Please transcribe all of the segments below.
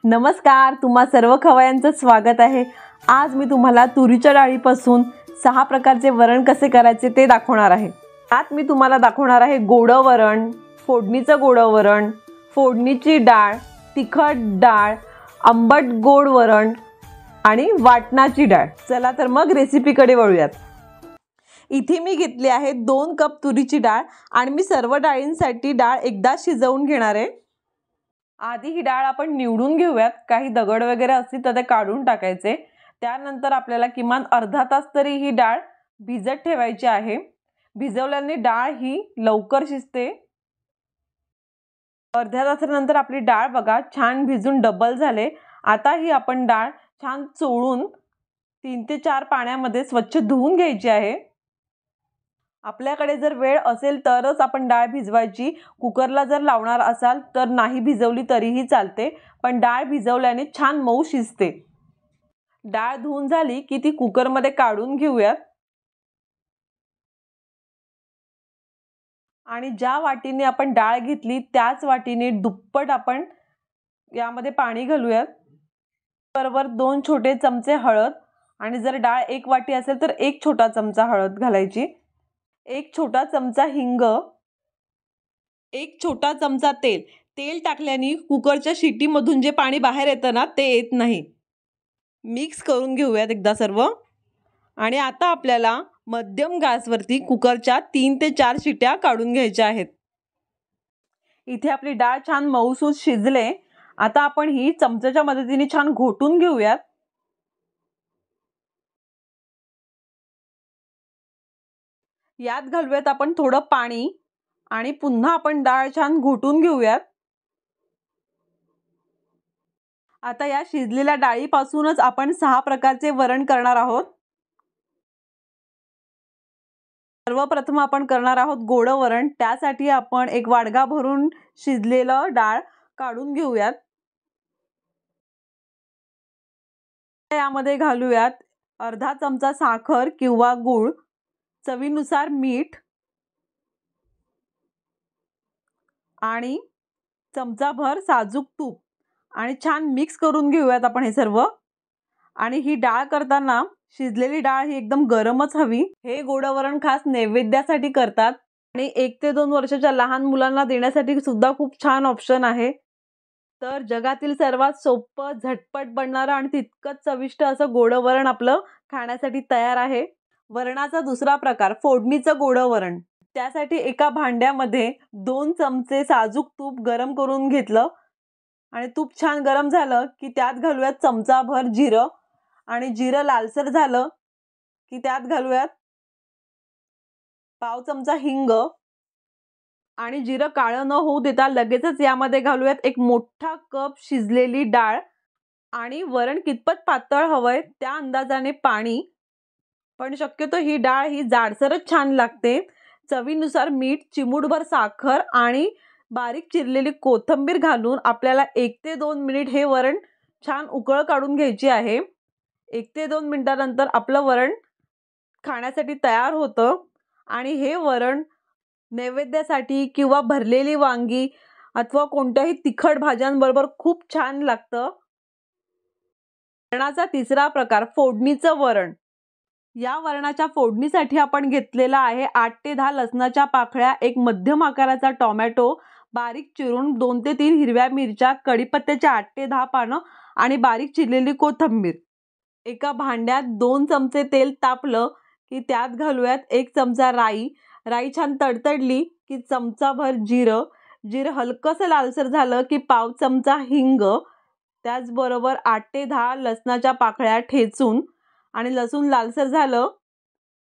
नमस्कार, तुम्हा सर्व खवयांचं स्वागत आहे। आज मी तुम्हाला तुरीच्या डाळीपासून 6 प्रकारचे वरण कसे करायचे ते दाखवणार आहे। यात मी तुम्हाला दाखवणार आहे गोड वरण, फोडणीचं गोड वरण, फोडणीची डाळ, तिखट डाळ, आंबट गोड वरण आणि वाटणाची डाळ। चला तर मग रेसिपीकडे वळूयात। इथे मी घेतली आहे 2 कप तुरीची डाळ आणि मी सर्व डाळींसाठी डाळ एकदा शिजवून घेणार आहे। आधी ही डाळ आपण निवडून घेऊयात, काही दगड वगैरे असतील तर ते काढून टाकायचे। त्यानंतर आपल्याला किमान अर्धा तास तरी ही डाळ भिजत ठेवायची आहे। भिजवल्याने डाळ ही लवकर शिजते। अर्ध्या तासानंतर आपली डाळ बघा छान भिजून डबल झाले। आता ही आपण डाळ छान चोळून 3 ते 4 पाण्यामध्ये स्वच्छ धुवून घ्यायची आहे। आपल्याकडे जर वेळ असेल तरच आपण डाळ भिजवायची। कुकरला जर लावणार असाल तर नाही भिजवली तरीही चालते, पण डाळ भिजवल्याने छान मऊ शिजते। डाळ धुवून झाली की ती कुकरमध्ये काढून घेऊयात आणि ज्या वाटीने आपण डाळ घेतली त्याच वाटीने दुप्पट आपण यामध्ये पाणी घालूयात। बरोबर 2 छोटे चमचे हळद आणि जर डाळ 1 वाटी असेल तर 1 छोटा चमचा हळद घालायची। 1 छोटा चमचा हिंग, 1 छोटा चमचा तेल। तेल टाकल्याने कुकरच्या शिट्टीमधून जे पाणी बाहेर येतं ना ते येत नाही। मिक्स करून घेऊयात एकदा सर्व आणि आता आपल्याला मध्यम गॅसवरती कुकरच्या 3 ते 4 शिट्या काढून घ्यायच्या आहेत। इथे आपली डाळ छान मऊसूत शिजले। आता आपण ही चमच्याच्या मदतीने छान घोटून घेऊयात। यात घालूयात आपण थोडं पाणी आणि पुन्हा आपण डाळ छान घोटून घेऊयात। आता या शिजलेल्या डाळीपासूनच आपण 6 प्रकारचे वरण करणार आहोत। सर्वप्रथम आपण करणार आहोत गोड वरण। त्यासाठी आपण एक वाडगा भरून शिजलेलं डाळ काढून घेऊयात। यामध्ये घालूयात अर्धा चमचा साखर किंवा गूळ, चवीनुसार मीठ आणि चमचाभर साजूक तूप आणि छान मिक्स करून घेऊयात आपण हे सर्व। आणि ही डाळ करताना शिजलेली डाळ ही एकदम गरमच हवी। हे गोड वरण खास नैवेद्यासाठी करतात आणि 1 ते 2 वर्षाच्या लहान मुलांना देण्यासाठी सुद्धा खूप छान ऑप्शन आहे। तर जगातील सर्वात सोपं, झटपट बनणारं आणि तितकंच चविष्ट असं गोड वरण आपलं खाण्यासाठी तयार आहे। वरणाचा दुसरा प्रकार फोडणीचं गोड वरण। त्यासाठी एका भांड्यामध्ये 2 चमचे साजूक तूप गरम करून घेतलं आणि तूप छान गरम झालं की त्यात घालूयात चमचाभर जिरं आणि जिरं लालसर झालं की त्यात घालूयात पाव चमचा हिंग आणि जिरं काळं न होऊ देता लगेचच यामध्ये घालूयात 1 मोठा कप शिजलेली डाळ आणि वरण कितपत पातळ हवंय त्या अंदाजाने पाणी, पण शक्यतो ही डाळ ही जाडसरच छान लागते। चवीनुसार मीठ, चिमूटभर साखर आणि बारीक चिरलेली कोथिंबीर घालून आपल्याला 1 ते 2 मिनिट हे वरण छान उकळ काढून घ्यायची आहे। 1 ते 2 मिनिटांनंतर आपलं वरण खाण्यासाठी तयार होतं आणि हे वरण नैवेद्यासाठी किंवा भरलेली वांगी अथवा कोणत्याही तिखट भाज्यांबरोबर खूप छान लागतं। वरणाचा तिसरा प्रकार फोडणीचं वरण। या वरणाच्या फोडणीसाठी आपण घेतलेला आहे 8 ते 10 लसणाच्या पाकळ्या, 1 मध्यम आकाराचा टोमॅटो बारीक चिरून, 2 ते 3 हिरव्या मिरच्या, कढीपत्त्याचे 8 ते 10 पानं आणि बारीक चिरलेली कोथिंबीर। एका भांड्यात 2 चमचे तेल तापलं की त्यात घालूयात 1 चमचा राई। राई छान तडतडली की चमचाभर जिरं, जिरं हलकंसं लालसर झालं की पाव चमचा हिंग, त्याचबरोबर 8 ते 10 लसणाच्या पाकळ्या ठेचून आणि लसूण लालसर झालं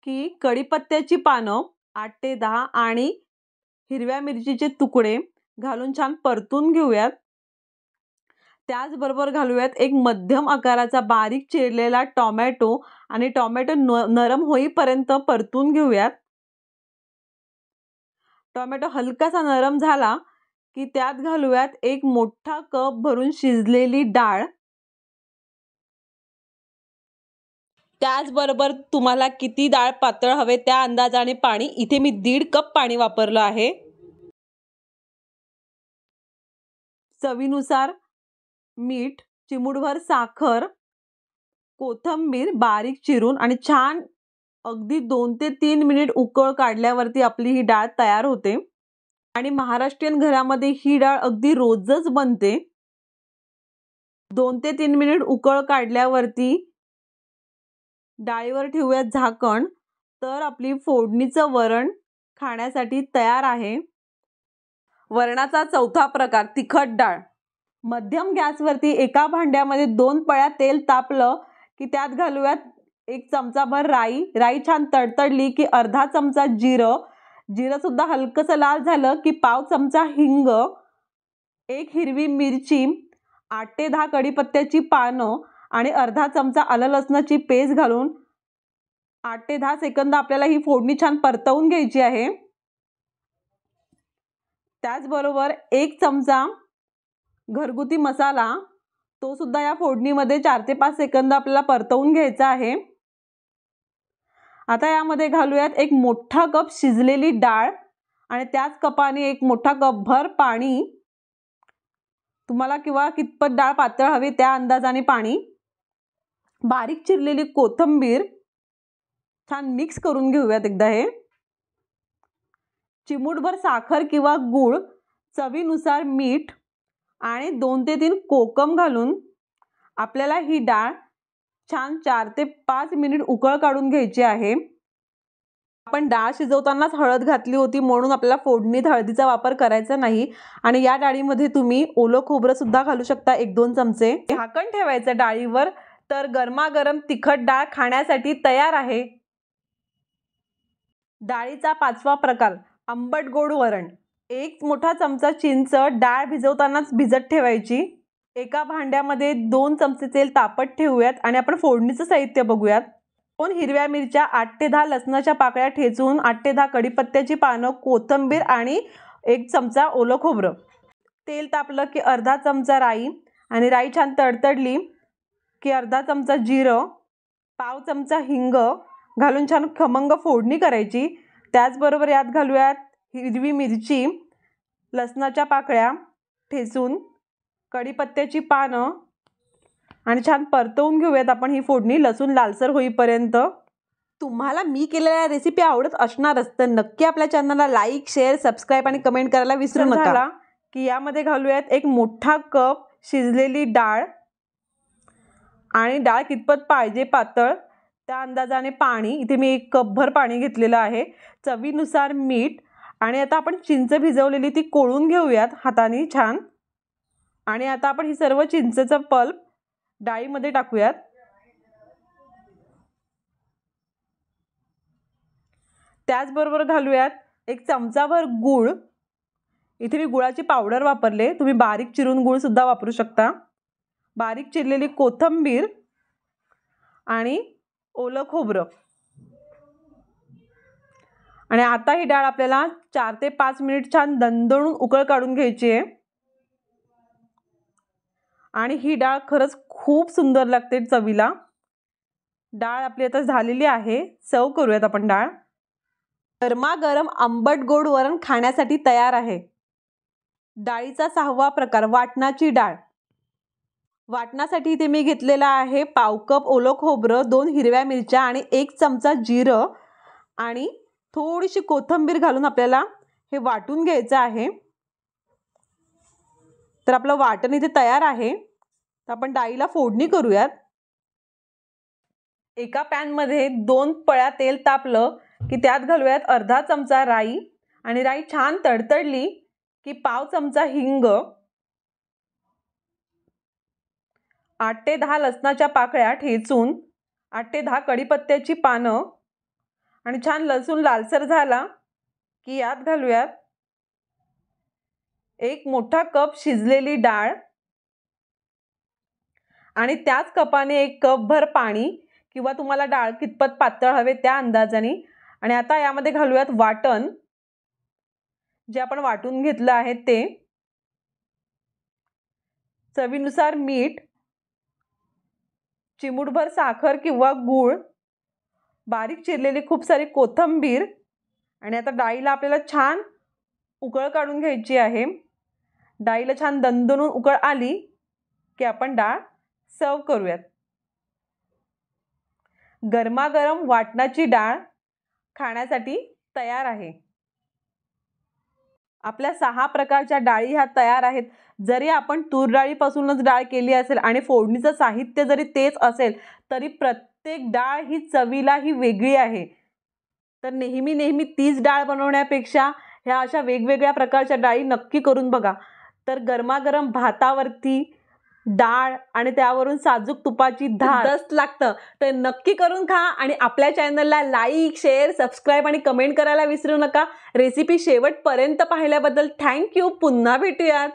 की कढीपत्त्याची पानं 8 ते 10 आणि हिरव्या मिरचीचे तुकडे घालून छान परतून घेऊयात। त्याचबरोबर घालूयात 1 मध्यम आकाराचा बारीक चिरलेला टोमॅटो आणि टोमॅटो नरम होईपर्यंत परतून घेऊयात। टोमॅटो हलकासा नरम झाला की त्यात घालूयात 1 मोठा कप भरून शिजलेली डाळ। त्याचबरोबर तुम्हाला किती डाळ पातळ हवे त्या अंदाजाने पाणी, इथे मी 1.5 कप पाणी वापरलं आहे। चवीनुसार मीठ, चिमूटभर साखर, कोथिंबीर बारीक चिरून आणि छान अगदी 2 ते 3 मिनिट उकळ काढल्यावरती आपली ही डाळ तयार होते। आणि महाराष्ट्रीयन घरामध्ये ही डाळ अगदी रोजच बनते। 2 ते 3 मिनिट उकळ काढल्यावरती डाळीवर ठेवूयात झाकण, तर आपली फोडणीचं वरण खाण्यासाठी तयार आहे। वरणाचा चौथा प्रकार तिखट डाळ। मध्यम गॅसवरती एका भांड्यामध्ये 2 पळ्या तेल तापलं की त्यात घालूयात 1 चमचाभर राई। राई छान तडतडली की अर्धा चमचा जिरं। जिरं सुद्धा हलकसं लाल झालं की पाव चमचा हिंग, 1 हिरवी मिरची, 8 ते 10 कढीपत्त्याची पानं आणि अर्धा चमचा आलं लसणाची पेस्ट घालून 8 ते 10 सेकंद आपल्याला ही फोडणी छान परतवून घ्यायची आहे। त्याचबरोबर 1 चमचा घरगुती मसाला, तो सुद्धा या फोडणीमध्ये 4 ते 5 सेकंद आपल्याला परतवून घ्यायचा आहे। आता यामध्ये घालूयात 1 मोठा कप शिजलेली डाळ आणि त्याच कपाने 1 मोठा कप भर पाणी। तुम्हाला किंवा कितपत डाळ पातळ हवी त्या अंदाजाने पाणी। बारीक चिरलेली कोथिंबीर छान मिक्स करून घेऊयात एकदा हे। चिमूटभर साखर किंवा गूळ, चवीनुसार मीठ आणि 2 ते 3 कोकम घालून आपल्याला ही डाळ छान 4 ते 5 मिनिट उकळ काढून घ्यायची आहे। आपण डाळ शिजवतानाच हळद घातली होती म्हणून आपल्याला फोडणीत हळदीचा वापर करायचा नाही। आणि या डाळीमध्ये तुम्ही ओलं खोबरं सुद्धा घालू शकता 1-2 चमचे। झाकण ठेवायचं डाळीवर, तर गरमागरम तिखट डाळ खाण्यासाठी तयार आहे। डाळीचा 5वा प्रकार आंबट गोड वरण। 1 मोठा चमचा चिंच डाळ भिजवतानाच भिजत ठेवायची। एका भांड्यामध्ये 2 चमचे तेल तापत ठेवूयात आणि आपण फोडणीचं साहित्य बघूयात। 2 हिरव्या मिरच्या, 8 ते 10 लसणाच्या पाकळ्या ठेचून, 8 ते 10 कढीपत्त्याची पानं, कोथिंबीर आणि 1 चमचा ओलं खोबरं। तेल तापलं की अर्धा चमचा राई आणि राई छान तडतडली की अर्धा चमचा जिरं, पाव चमचा हिंग घालून छान खमंग फोडणी करायची। त्याचबरोबर यात घालूयात हिरवी मिरची, लसणाच्या पाकळ्या ठेचून, कढीपत्त्याची पानं आणि छान परतवून घेऊयात आपण ही फोडणी लसूण लालसर होईपर्यंत। तुम्हाला मी केलेल्या रेसिपी आवडत असणारच तर नक्की आपल्या चॅनलला लाईक, शेअर, सबस्क्राईब आणि कमेंट करायला विसरू नका। की यामध्ये घालूयात 1 मोठा कप शिजलेली डाळ आणि डाळ कितपत पाहिजे पातळ त्या अंदाजाने पाणी। इथे मी 1 कपभर पाणी घेतलेलं आहे। चवीनुसार मीठ आणि आता आपण चिंच भिजवलेली ती कोळून घेऊयात हाताने छान। आणि आता आपण ही सर्व चिंचेचं पल्प डाळीमध्ये टाकूयात। त्याचबरोबर घालूयात 1 चमचाभर गूळ। इथे मी गुळाची पावडर वापरले, तुम्ही बारीक चिरून गूळ सुद्धा वापरू शकता। बारीक चिरलेली कोथिंबीर आणि ओलं खोबरं। आणि आता ही डाळ आपल्याला 4 ते 5 मिनिट छान दणदणून उकळ काढून घ्यायची आहे। आणि ही डाळ खरंच खूप सुंदर लागते चवीला। डाळ आपली आता झालेली आहे, सर्व करूयात आपण डाळ। गरमागरम आंबट गोड वरण खाण्यासाठी तयार आहे। डाळीचा 6वा प्रकार वाटणाची डाळ। वाटणासाठी इथे मी घेतलेला आहे पाव कप ओलं खोबरं, 2 हिरव्या मिरच्या आणि 1 चमचा जिरं आणि थोडीशी कोथिंबीर घालून आपल्याला हे वाटून घ्यायचं आहे। तर आपलं वाटण इथे तयार आहे। तर आपण डाळीला फोडणी करूयात। एका पॅन मध्ये 2 पळ्या तेल तापलं की त्यात घालूयात अर्धा चमचा राई आणि राई छान तडतडली की पाव चमचा हिंग, 8 ते 10 लसणाच्या पाकळ्या ठेचून, 8 ते 10 कढीपत्त्याची पानं आणि छान लसूण लालसर झाला की यात घालूयात 1 मोठा कप शिजलेली डाळ आणि त्याच कपाने 1 कपभर पाणी किंवा तुम्हाला डाळ कितपत पातळ हवे त्या अंदाजाने। आणि आता यामध्ये घालूयात वाटण जे आपण वाटून घेतलं आहे ते, चवीनुसार मीठ, चिमूटभर साखर किंवा गूळ, बारीक चिरलेली खूप सारी कोथिंबीर आणि आता डाळीला आपल्याला छान उकळ काढून घ्यायची आहे। डाळीला छान दणदणून उकळ आली की आपण डाळ सर्व करूयात. गरमागरम वाटणाची डाळ खाण्यासाठी तयार आहे. आपल्या 6 प्रकारच्या डाळी ह्या तयार आहेत. जरी आपण तूर डाळीपासूनच डाळ केली असेल आणि फोडणीचं साहित्य जरी तेच असेल तरी प्रत्येक डाळ ही चवीला ही वेगळी आहे. तर नेहमी तीच डाळ बनवण्यापेक्षा ह्या अशा वेगवेगळ्या प्रकारच्या डाळी नक्की करून बघा. तर गरमागरम भातावरती डाळ आणि त्यावरून साजूक तुपाची धार दस्त लागतं. तर नक्की करून खा आणि आपल्या चॅनलला लाईक, शेअर, सबस्क्राईब आणि कमेंट करायला विसरू नका. रेसिपी शेवटपर्यंत पाहिल्याबद्दल थँक्यू. पुन्हा भेटूयात.